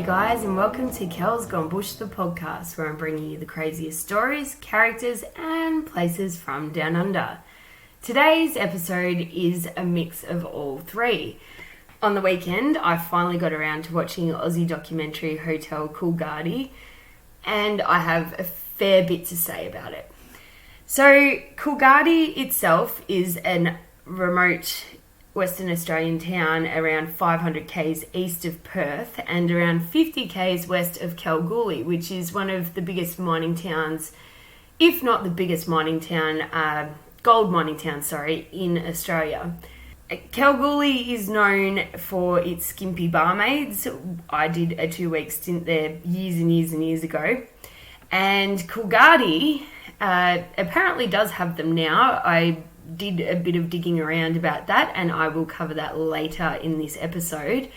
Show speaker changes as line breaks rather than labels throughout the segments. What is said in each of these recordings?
you guys, and welcome to Kel's Gone Bush, the podcast, where I'm bringing you the craziest stories, characters, and places from down under. Today's episode is a mix of all three. On the weekend, I finally got around to watching Aussie documentary Hotel Coolgardie, and I have a fair bit to say about it. So, Coolgardie itself is a remote Western Australian town around 500 k's east of Perth and around 50 k's west of Kalgoorlie, which is one of the biggest mining towns, if not the biggest mining town, gold mining town, in Australia. Kalgoorlie is known for its skimpy barmaids. I did a 2-week stint there years and years and years ago. And Coolgardie apparently does have them now. I did a bit of digging around about that, and I will cover that later in this episode.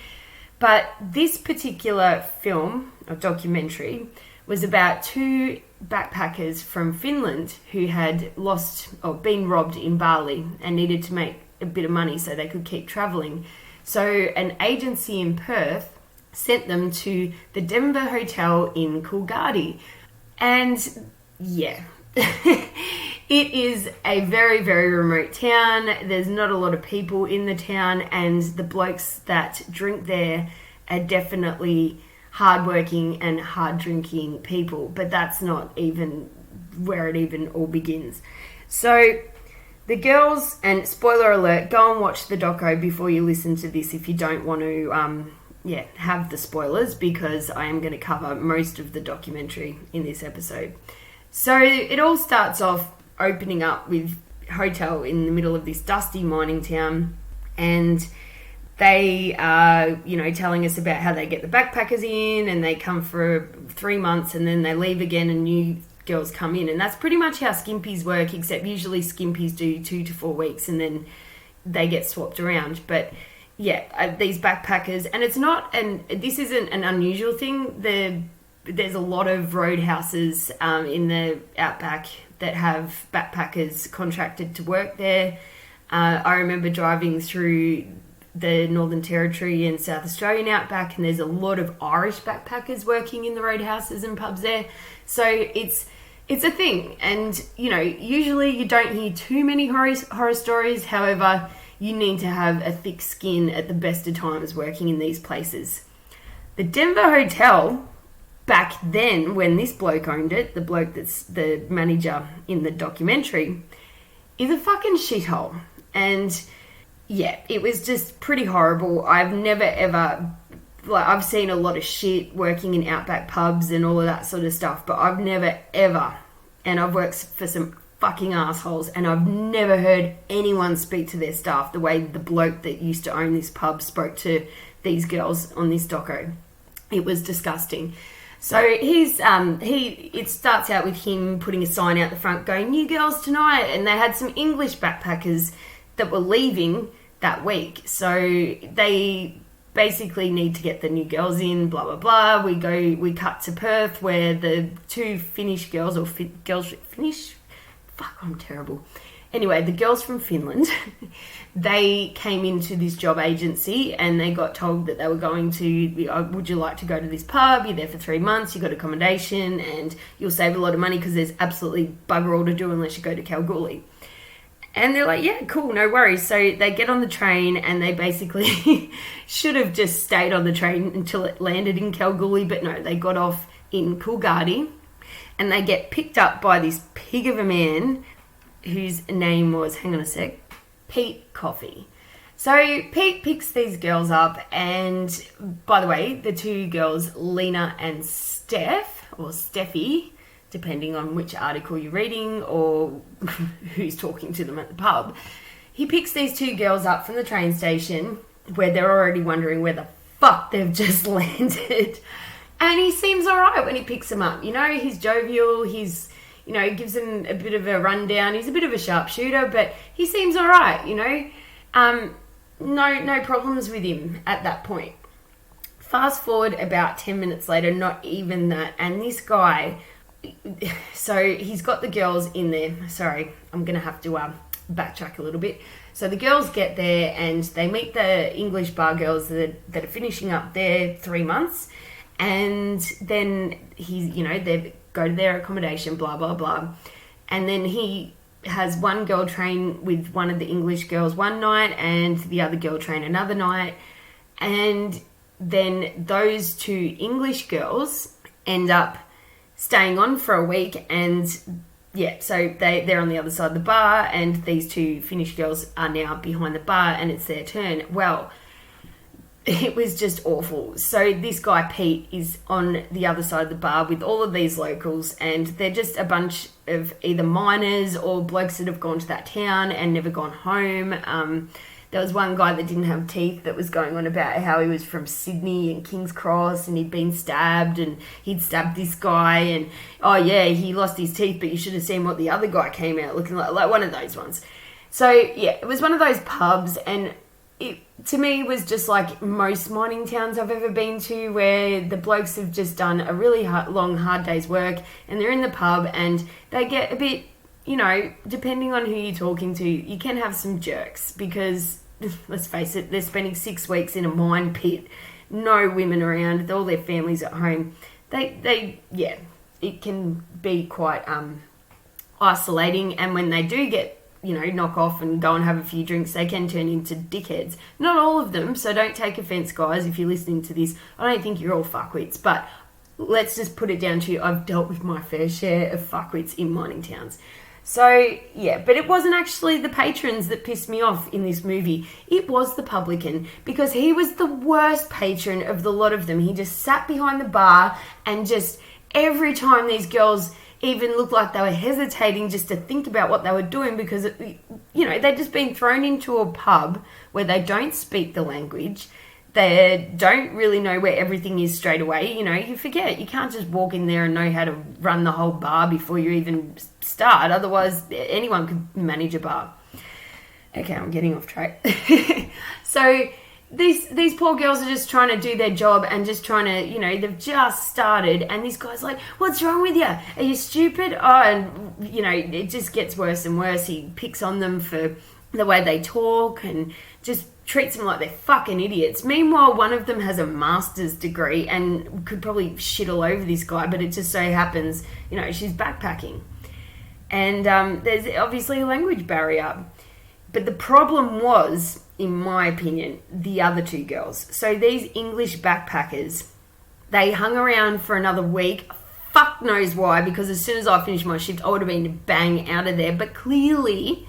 But this particular film or documentary was about 2 backpackers from Finland who had lost or been robbed in Bali and needed to make a bit of money so they could keep traveling. So an agency in Perth sent them to the Denver Hotel in Coolgardie. And yeah, it is a very, very remote town. There's not a lot of people in the town, and the blokes that drink there are definitely hardworking and hard drinking people, but that's not even where it even all begins. So the girls, and spoiler alert, go and watch the doco before you listen to this if you don't want to have the spoilers, because I am going to cover most of the documentary in this episode. So it all starts off opening up with a hotel in the middle of this dusty mining town, and they are, telling us about how they get the backpackers in, and they come for 3 months and then they leave again and new girls come in. And that's pretty much how skimpies work, except usually skimpies do 2 to 4 weeks and then they get swapped around. But yeah, these backpackers, and this isn't an unusual thing. There's a lot of roadhouses in the Outback that have backpackers contracted to work there. I remember driving through the Northern Territory and South Australian Outback, and there's a lot of Irish backpackers working in the roadhouses and pubs there. So it's a thing, and usually you don't hear too many horror stories. However, you need to have a thick skin at the best of times working in these places. The Denver Hotel, back then when this bloke owned it, the bloke that's the manager in the documentary, is a fucking shithole. And yeah, it was just pretty horrible. I've never ever, I've seen a lot of shit working in Outback pubs and all of that sort of stuff, but I've never ever, and I've worked for some fucking assholes, and I've never heard anyone speak to their staff the way the bloke that used to own this pub spoke to these girls on this doco. It was disgusting. So it starts out with him putting a sign out the front going, "New girls tonight," and they had some English backpackers that were leaving that week. So they basically need to get the new girls in, blah, blah, blah. We cut to Perth, where the 2 Finnish girls, or Finnish? Fuck, I'm terrible. Anyway, the girls from Finland, they came into this job agency and they got told that they were going to, would you like to go to this pub? You're there for 3 months, you got accommodation, and you'll save a lot of money because there's absolutely bugger all to do unless you go to Kalgoorlie. And they're like, yeah, cool, no worries. So they get on the train, and they basically should have just stayed on the train until it landed in Kalgoorlie, but no, they got off in Coolgardie, and they get picked up by this pig of a man whose name was, Pete Coffee. So Pete picks these girls up, and by the way, the 2 girls, Lina and Steph, or Stephie, depending on which article you're reading or who's talking to them at the pub, he picks these 2 girls up from the train station where they're already wondering where the fuck they've just landed. And he seems all right when he picks them up. He's jovial, he gives them a bit of a rundown. He's a bit of a sharpshooter, but he seems all right, No problems with him at that point. Fast forward about 10 minutes later, not even that, and this guy, so he's got the girls in there. Sorry, I'm going to have to backtrack a little bit. So the girls get there and they meet the English bar girls that are finishing up their 3 months, And then they go to their accommodation, blah, blah, blah. And then he has one girl train with one of the English girls one night and the other girl train another night. And then those two English girls end up staying on for a week, and so they're on the other side of the bar, and these two Finnish girls are now behind the bar, and it's their turn. Well, it was just awful. So this guy Pete is on the other side of the bar with all of these locals, and they're just a bunch of either miners or blokes that have gone to that town and never gone home. There was one guy that didn't have teeth that was going on about how he was from Sydney and King's Cross, and he'd been stabbed, and he'd stabbed this guy, and he lost his teeth, but you should have seen what the other guy came out looking like one of those ones. So it was one of those pubs, and it to me was just like most mining towns I've ever been to, where the blokes have just done a really long, hard day's work, and they're in the pub, and they get a bit, depending on who you're talking to, you can have some jerks, because let's face it, they're spending 6 weeks in a mine pit, no women around, all their families at home. It can be quite isolating, and when they do get, knock off and go and have a few drinks, they can turn into dickheads. Not all of them, so don't take offence, guys, if you're listening to this. I don't think you're all fuckwits, but let's just put it down to I've dealt with my fair share of fuckwits in mining towns. So, but it wasn't actually the patrons that pissed me off in this movie. It was the publican, because he was the worst patron of the lot of them. He just sat behind the bar, and just every time these girls even looked like they were hesitating just to think about what they were doing, because, they'd just been thrown into a pub where they don't speak the language. They don't really know where everything is straight away. You forget. You can't just walk in there and know how to run the whole bar before you even start. Otherwise, anyone could manage a bar. Okay, I'm getting off track. So these poor girls are just trying to do their job and just trying to, they've just started. And this guy's like, what's wrong with you? Are you stupid? And, it just gets worse and worse. He picks on them for the way they talk and just treats them like they're fucking idiots. Meanwhile, one of them has a master's degree and could probably shit all over this guy, but it just so happens, she's backpacking. And there's obviously a language barrier. But the problem was, in my opinion, the other two girls. So these English backpackers, they hung around for another week. Fuck knows why, because as soon as I finished my shift, I would have been bang out of there. But clearly,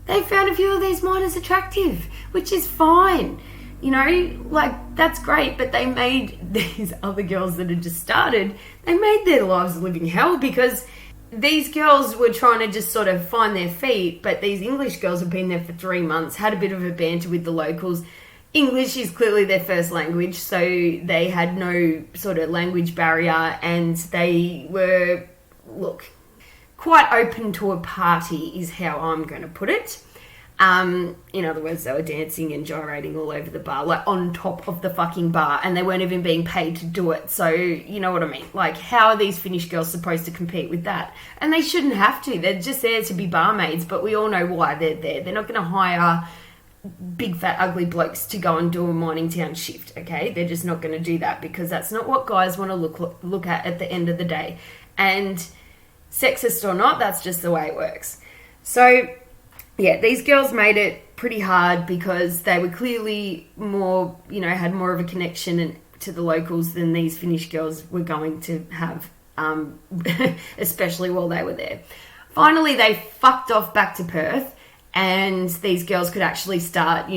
they found a few of these miners attractive, which is fine. That's great, but they made these other girls that had just started, they made their lives a living hell, because these girls were trying to just sort of find their feet, but these English girls have been there for 3 months, had a bit of a banter with the locals. English is clearly their first language, so they had no sort of language barrier, and they were, quite open to a party is how I'm going to put it. In other words, they were dancing and gyrating all over the bar, like on top of the fucking bar, and they weren't even being paid to do it. So, you know what I mean? Like, how are these Finnish girls supposed to compete with that? And they shouldn't have to. They're just there to be barmaids, but we all know why they're there. They're not going to hire big, fat, ugly blokes to go and do a mining town shift, okay? They're just not going to do that, because that's not what guys want to look at the end of the day. And sexist or not, that's just the way it works. So, these girls made it pretty hard, because they were clearly more, had more of a connection to the locals than these Finnish girls were going to have, especially while they were there. Finally, they fucked off back to Perth, and these girls could actually start,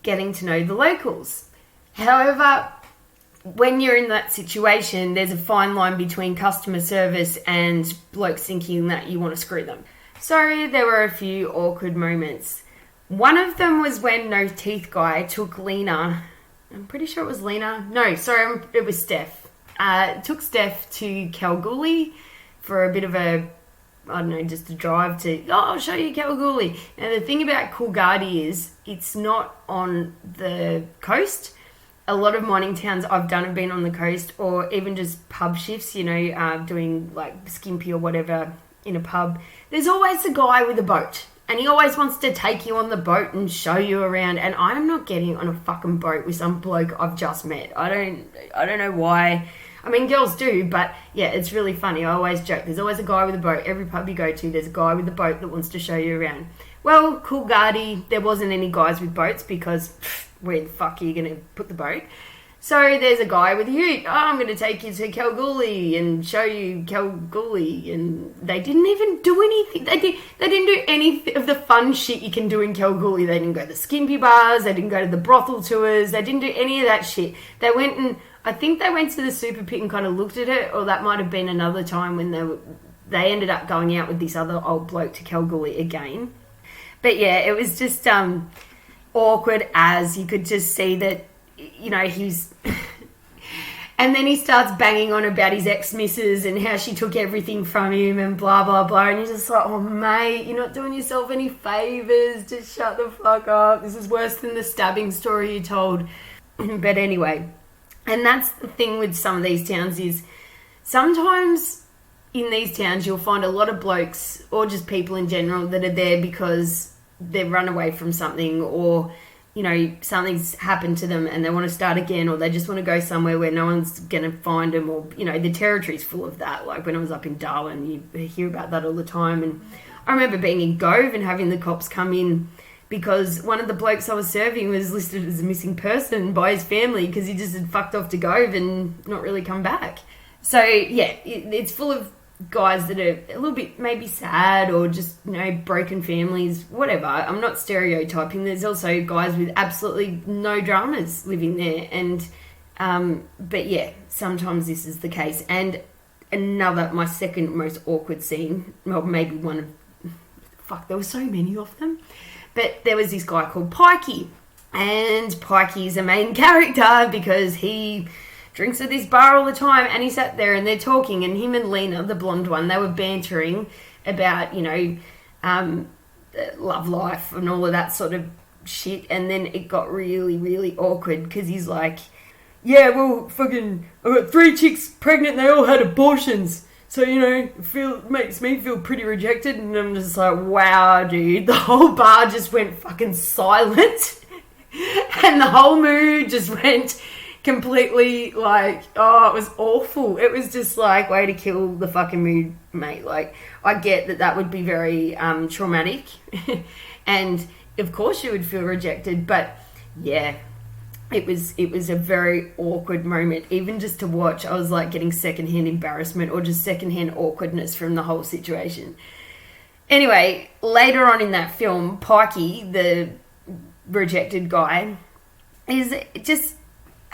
getting to know the locals. However, when you're in that situation, there's a fine line between customer service and blokes thinking that you want to screw them. So there were a few awkward moments. One of them was when No Teeth Guy took Lina. I'm pretty sure it was Lina. No, sorry, it was Steph. Took Steph to Kalgoorlie for a bit of a, just a drive to, I'll show you Kalgoorlie. Now, the thing about Coolgardie is it's not on the coast. A lot of mining towns I've done have been on the coast, or even just pub shifts, doing like skimpy or whatever in a pub. There's always a guy with a boat, And he always wants to take you on the boat and show you around. And I'm not getting on a fucking boat with some bloke I've just met. I don't know why. I mean, girls do, but yeah, it's really funny. I always joke. There's always a guy with a boat. Every pub you go to, there's a guy with a boat that wants to show you around. Well, Coolgardie, there wasn't any guys with boats because where the fuck are you going to put the boat? So there's a guy with a ute. Oh, I'm going to take you to Kalgoorlie and show you Kalgoorlie. And they didn't even do anything. They didn't do any of the fun shit you can do in Kalgoorlie. They didn't go to the skimpy bars. They didn't go to the brothel tours. They didn't do any of that shit. They went and, I think they went to the super pit and kind of looked at it, or that might have been another time when they ended up going out with this other old bloke to Kalgoorlie again. But yeah, it was just awkward, as you could just see that, you know, he's... And then he starts banging on about his ex-missus and how she took everything from him and blah, blah, blah. And you're just like, oh, mate, you're not doing yourself any favours. Just shut the fuck up. This is worse than the stabbing story you told. But anyway, and that's the thing with some of these towns is sometimes in these towns you'll find a lot of blokes or just people in general that are there because they've run away from something, or... you know, something's happened to them and they want to start again, or they just want to go somewhere where no one's going to find them, or, you know, the territory's full of that. Like when I was up in Darwin, you hear about that all the time. And I remember being in Gove and having the cops come in because one of the blokes I was serving was listed as a missing person by his family because he just had fucked off to Gove and not really come back. So, yeah, it's full of guys that are a little bit maybe sad or just, you know, broken families, whatever. I'm not stereotyping. There's also guys with absolutely no dramas living there, and but yeah, sometimes this is the case. And my second most awkward scene, well, maybe one of, there were so many of them, but there was this guy called Pikey, and Pikey's a main character because he drinks at this bar all the time, and he sat there and they're talking, and him and Lina, the blonde one, they were bantering about, you know, love life and all of that sort of shit. And then it got really, really awkward because he's like, yeah, well, fucking, I got 3 chicks pregnant and they all had abortions. So, you know, makes me feel pretty rejected. And I'm just like, wow, dude, the whole bar just went fucking silent. And the whole mood just went completely like, oh, it was awful. It was just like, way to kill the fucking mood, mate. Like, I get that would be very traumatic. And of course you would feel rejected. But yeah, it was a very awkward moment. Even just to watch, I was like getting secondhand embarrassment or just secondhand awkwardness from the whole situation. Anyway, later on in that film, Pikey, the rejected guy, is just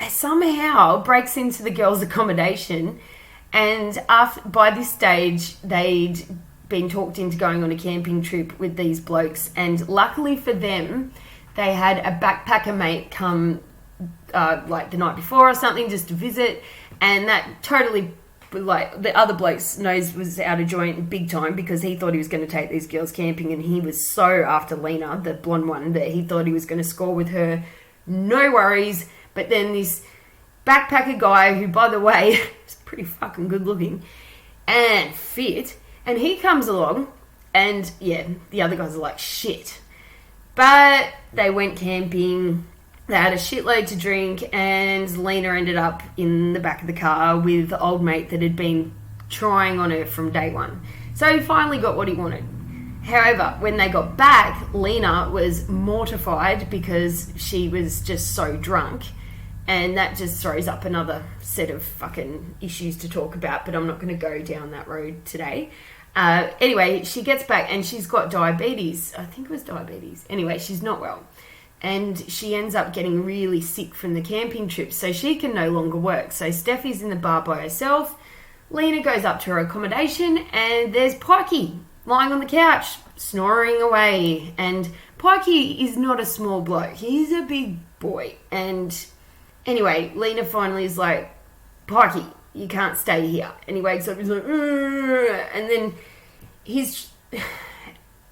somehow breaks into the girls' accommodation, and by this stage they'd been talked into going on a camping trip with these blokes, and luckily for them they had a backpacker mate come like the night before or something just to visit, and that totally, like, the other bloke's nose was out of joint big time because he thought he was going to take these girls camping, and he was so after Lina, the blonde one, that he thought he was going to score with her. No worries. But then this backpacker guy, who, by the way, is pretty fucking good looking and fit, and he comes along, and yeah, the other guys are like, shit. But they went camping, they had a shitload to drink, and Lina ended up in the back of the car with the old mate that had been trying on her from day one. So he finally got what he wanted. However, when they got back, Lina was mortified because she was just so drunk. And that just throws up another set of fucking issues to talk about, but I'm not going to go down that road today. Anyway, she gets back and she's got diabetes. I think it was diabetes. Anyway, she's not well. And she ends up getting really sick from the camping trip, so she can no longer work. So Steffi's in the bar by herself. Lina goes up to her accommodation, and there's Pikey lying on the couch, snoring away. And Pikey is not a small bloke. He's a big boy. And anyway, Lina finally is like, Pikey, you can't stay here. And he wakes up, he's like, and then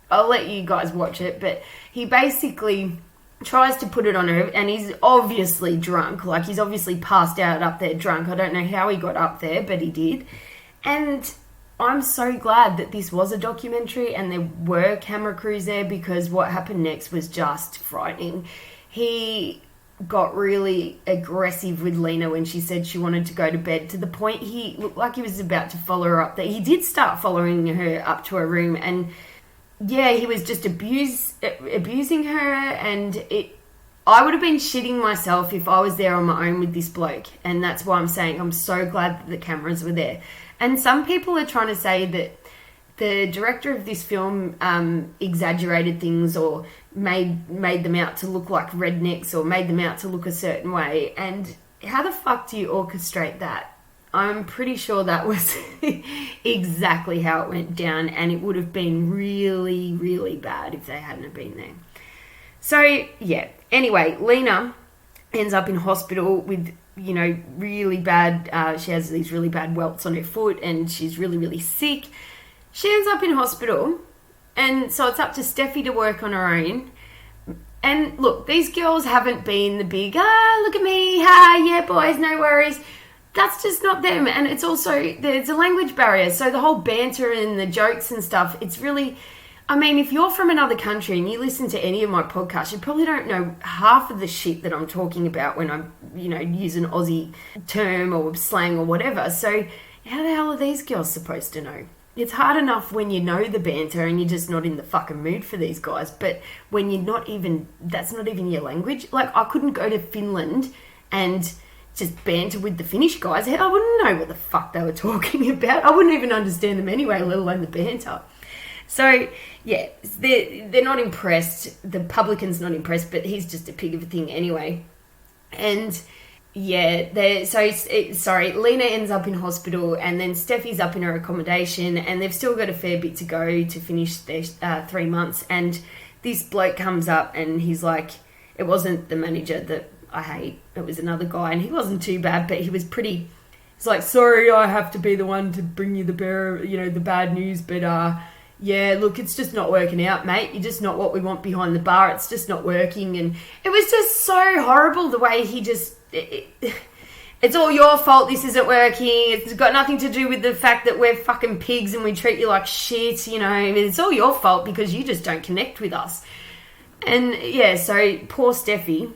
I'll let you guys watch it, but he basically tries to put it on her, and he's obviously drunk. Like, he's obviously passed out up there drunk. I don't know how he got up there, but he did. And I'm so glad that this was a documentary and there were camera crews there, because what happened next was just frightening. He got really aggressive with Lina when she said she wanted to go to bed, to the point he looked like he was about to follow her up there. He did start following her up to her room, and yeah, he was just abusing her, and I would have been shitting myself if I was there on my own with this bloke. And that's why I'm saying I'm so glad that the cameras were there. And some people are trying to say that the director of this film exaggerated things, or made them out to look like rednecks, or made them out to look a certain way. And how the fuck do you orchestrate that? I'm pretty sure that was exactly how it went down, and it would have been really, really bad if they hadn't have been there. So, yeah. Anyway, Lina ends up in hospital with, really bad, she has these really bad welts on her foot, and she's really, really sick. She ends up in hospital, and so it's up to Steffi to work on her own. And look, these girls haven't been the big, look at me, yeah, boys, no worries. That's just not them. And it's also, there's a language barrier. So the whole banter and the jokes and stuff, it's really, if you're from another country and you listen to any of my podcasts, you probably don't know half of the shit that I'm talking about when I, use an Aussie term or slang or whatever. So how the hell are these girls supposed to know? It's hard enough when you know the banter and you're just not in the fucking mood for these guys. But when you're not even, that's not even your language. Like, I couldn't go to Finland and just banter with the Finnish guys. I wouldn't know what the fuck they were talking about. I wouldn't even understand them anyway, let alone the banter. So, yeah, they're not impressed. The publican's not impressed, but he's just a pig of a thing anyway. And yeah, Lina ends up in hospital, and then Steffi's up in her accommodation, and they've still got a fair bit to go to finish their 3 months. And this bloke comes up, and he's like, it wasn't the manager that I hate, it was another guy, and he wasn't too bad, but he was pretty. He's like, sorry, I have to be the one to bring you the bad news, but yeah, look, it's just not working out, mate. You're just not what we want behind the bar. It's just not working. And it was just so horrible the way he just... it's all your fault this isn't working. It's got nothing to do with the fact that we're fucking pigs and we treat you like shit, It's all your fault because you just don't connect with us. And, yeah, so poor Steffi,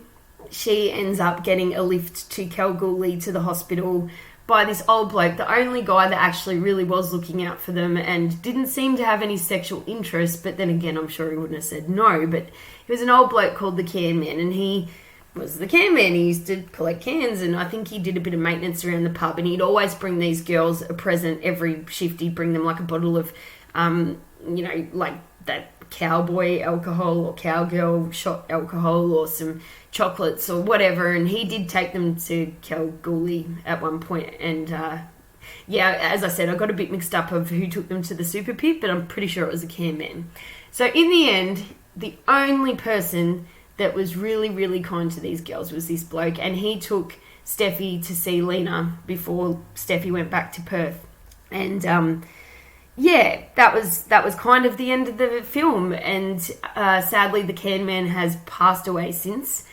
she ends up getting a lift to Kalgoorlie to the hospital by this old bloke, the only guy that actually really was looking out for them and didn't seem to have any sexual interest. But then again, I'm sure he wouldn't have said no. But he was an old bloke called the can man, and he was the can man. He used to collect cans, and I think he did a bit of maintenance around the pub, and he'd always bring these girls a present every shift. He'd bring them like a bottle of, like that cowboy alcohol or cowgirl shot alcohol or some chocolates or whatever, and he did take them to Kalgoorlie at one point. And yeah, as I said, I got a bit mixed up of who took them to the super pit, but I'm pretty sure it was a can man. So in the end, the only person that was really, really kind to these girls was this bloke, and he took Steffi to see Lina before Steffi went back to Perth. And yeah, that was kind of the end of the film, and sadly the can man has passed away since.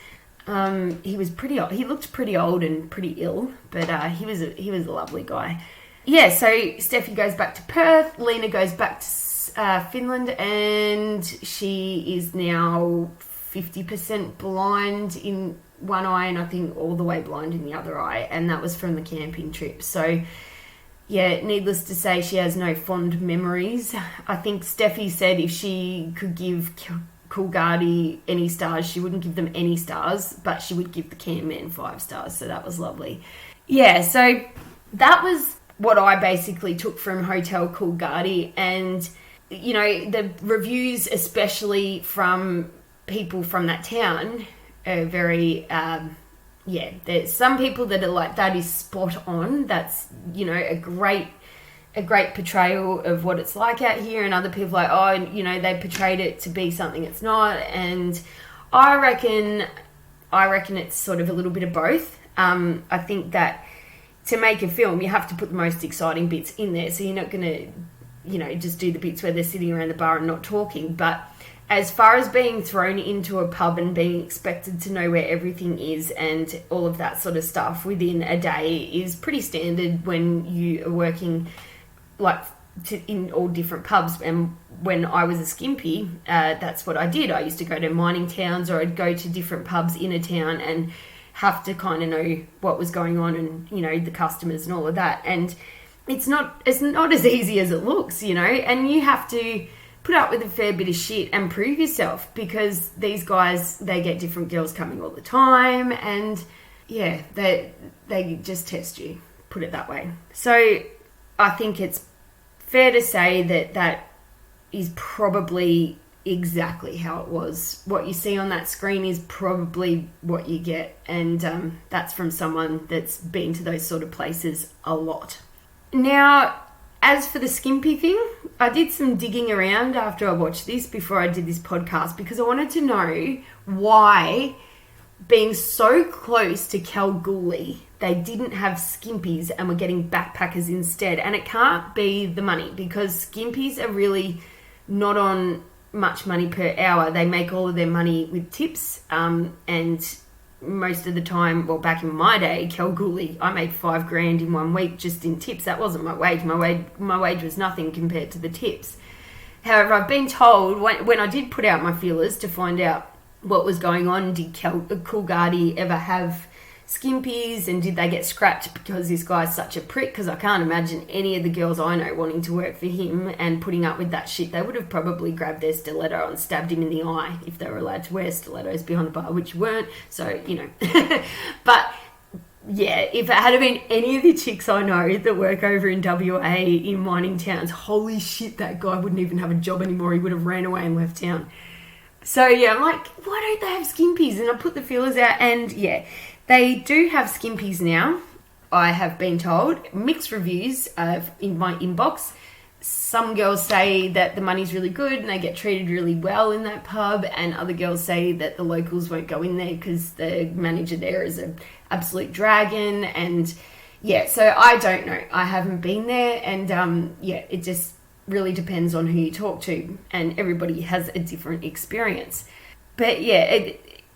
He was pretty old. He looked pretty old and pretty ill, but he was a lovely guy. Yeah, so Steffi goes back to Perth, Lina goes back to Finland, and she is now 50% blind in one eye, and I think all the way blind in the other eye, and that was from the camping trip. So yeah, needless to say, she has no fond memories. I think Steffi said if she could give Coolgardie any stars, she wouldn't give them any stars, but she would give the can man 5 stars, so that was lovely. Yeah, so that was what I basically took from Hotel Coolgardie, and, the reviews, especially from people from that town, are very... yeah, there's some people that are like, that is spot on. That's, a great portrayal of what it's like out here. And other people are like, they portrayed it to be something it's not. And I reckon it's sort of a little bit of both. I think that to make a film, you have to put the most exciting bits in there. So you're not going to, just do the bits where they're sitting around the bar and not talking. But as far as being thrown into a pub and being expected to know where everything is and all of that sort of stuff within a day is pretty standard when you are working like in all different pubs. And when I was a skimpy, that's what I did. I used to go to mining towns, or I'd go to different pubs in a town and have to kind of know what was going on and, you know, the customers and all of that. And it's not as easy as it looks, you know, and you have to put up with a fair bit of shit and prove yourself, because these guys, they get different girls coming all the time, and yeah, they just test you, put it that way. So I think it's fair to say that is probably exactly how it was. What you see on that screen is probably what you get, and that's from someone that's been to those sort of places a lot. Now, as for the skimpy thing, I did some digging around after I watched this, before I did this podcast, because I wanted to know why, being so close to Kalgoorlie, they didn't have skimpies and were getting backpackers instead. And it can't be the money, because skimpies are really not on much money per hour. They make all of their money with tips, and most of the time, well, back in my day, Kalgoorlie, I made $5,000 in 1 week just in tips. That wasn't my wage. My wage was nothing compared to the tips. However, I've been told, when I did put out my feelers to find out what was going on, did Coolgardie ever have skimpies, and did they get scrapped because this guy's such a prick? Because I can't imagine any of the girls I know wanting to work for him and putting up with that shit. They would have probably grabbed their stiletto and stabbed him in the eye, if they were allowed to wear stilettos behind the bar, which weren't. So, you know. But yeah, if it had been any of the chicks I know that work over in WA in mining towns, holy shit, that guy wouldn't even have a job anymore. He would have ran away and left town. So yeah, I'm like, why don't they have skimpies? And I put the feelers out, and yeah, they do have skimpies now, I have been told. Mixed reviews in my inbox. Some girls say that the money's really good and they get treated really well in that pub, and other girls say that the locals won't go in there because the manager there is an absolute dragon. And yeah, so I don't know. I haven't been there, and yeah, it just really depends on who you talk to, and everybody has a different experience. But yeah,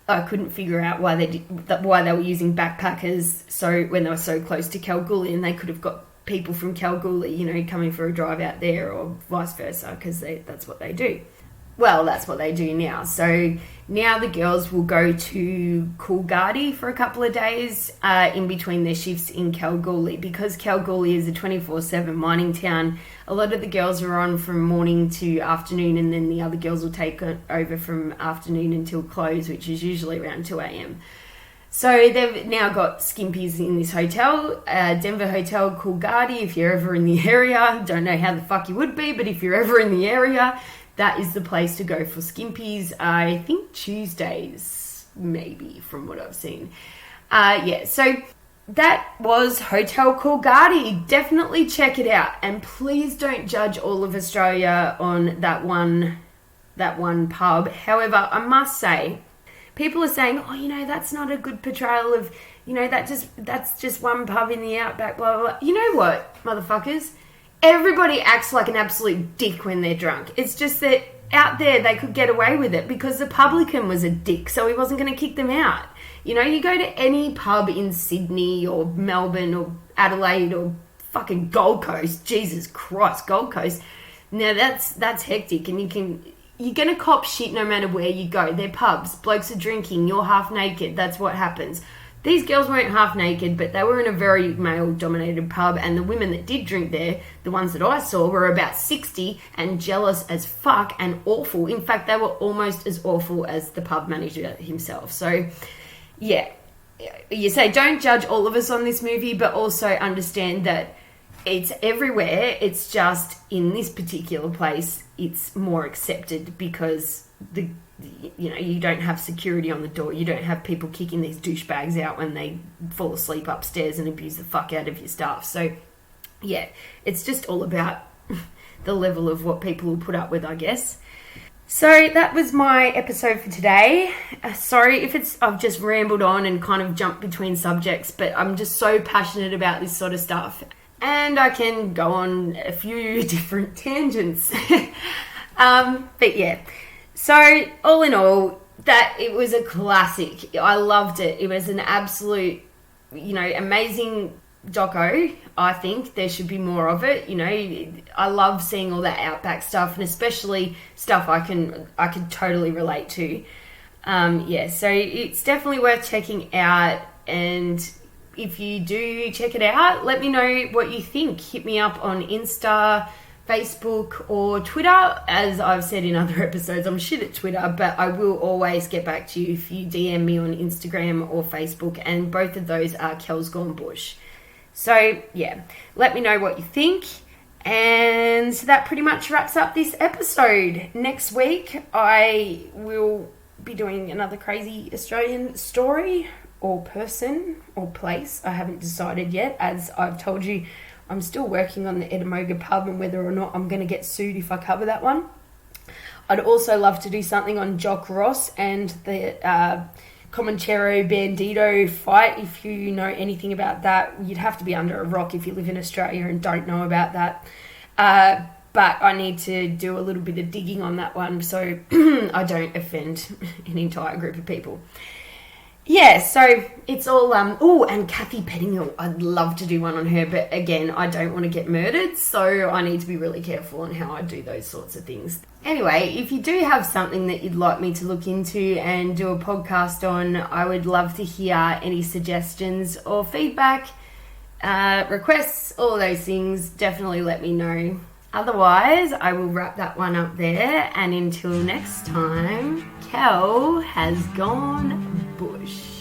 I couldn't figure out why they were using backpackers so when they were so close to Kalgoorlie, and they could have got people from Kalgoorlie, you know, coming for a drive out there, or vice versa, because that's what they do. Well, that's what they do now. So now the girls will go to Coolgardie for a couple of days in between their shifts in Kalgoorlie, because Kalgoorlie is a 24/7 mining town. A lot of the girls are on from morning to afternoon, and then the other girls will take over from afternoon until close, which is usually around 2 a.m. So they've now got skimpies in this hotel, Denver Hotel Coolgardie. If you're ever in the area, don't know how the fuck you would be, but if you're ever in the area, that is the place to go for skimpies. I think Tuesdays, maybe, from what I've seen. Yeah, so that was Hotel Coolgardie. Definitely check it out. And please don't judge all of Australia on that one pub. However, I must say, people are saying, oh, you know, that's not a good portrayal of, you know, that's just one pub in the Outback, blah, blah, blah. You know what, motherfuckers? Everybody acts like an absolute dick when they're drunk. It's just that out there they could get away with it because the publican was a dick, so he wasn't going to kick them out. You know, you go to any pub in Sydney or Melbourne or Adelaide or fucking Gold Coast, Jesus Christ, Gold Coast. Now that's hectic, and you're going to cop shit no matter where you go. They're pubs. Blokes are drinking. You're half naked. That's what happens. These girls weren't half naked, but they were in a very male-dominated pub, and the women that did drink there, the ones that I saw, were about 60 and jealous as fuck and awful. In fact, they were almost as awful as the pub manager himself. So, yeah, you say don't judge all of us on this movie, but also understand that it's everywhere. It's just in this particular place, it's more accepted because you don't have security on the door. You don't have people kicking these douchebags out when they fall asleep upstairs and abuse the fuck out of your staff. So, yeah, it's just all about the level of what people will put up with, I guess. So that was my episode for today. Sorry if I've just rambled on and kind of jumped between subjects, but I'm just so passionate about this sort of stuff. And I can go on a few different tangents. But yeah. So, all in all, that it was a classic. I loved it. It was an absolute, amazing doco. I think there should be more of it. You know, I love seeing all that outback stuff, and especially stuff I can totally relate to. So it's definitely worth checking out, and if you do check it out, let me know what you think. Hit me up on Insta, Facebook or Twitter. As I've said in other episodes, I'm shit at Twitter, but I will always get back to you if you DM me on Instagram or Facebook, and both of those are Kel's Gone Bush. So yeah, let me know what you think. And that pretty much wraps up this episode. Next week I will be doing another crazy Australian story or person or place. I haven't decided yet. As I've told you, I'm still working on the Edamoga pub and whether or not I'm going to get sued if I cover that one. I'd also love to do something on Jock Ross and the Comanchero Bandito fight. If you know anything about that, you'd have to be under a rock if you live in Australia and don't know about that. But I need to do a little bit of digging on that one so I don't offend an entire group of people. Yeah, so it's all... and Kathy Pettingill, I'd love to do one on her, but again, I don't want to get murdered, so I need to be really careful on how I do those sorts of things. Anyway, if you do have something that you'd like me to look into and do a podcast on, I would love to hear any suggestions or feedback, requests, all those things. Definitely let me know. Otherwise, I will wrap that one up there, and until next time, Kel has gone bush.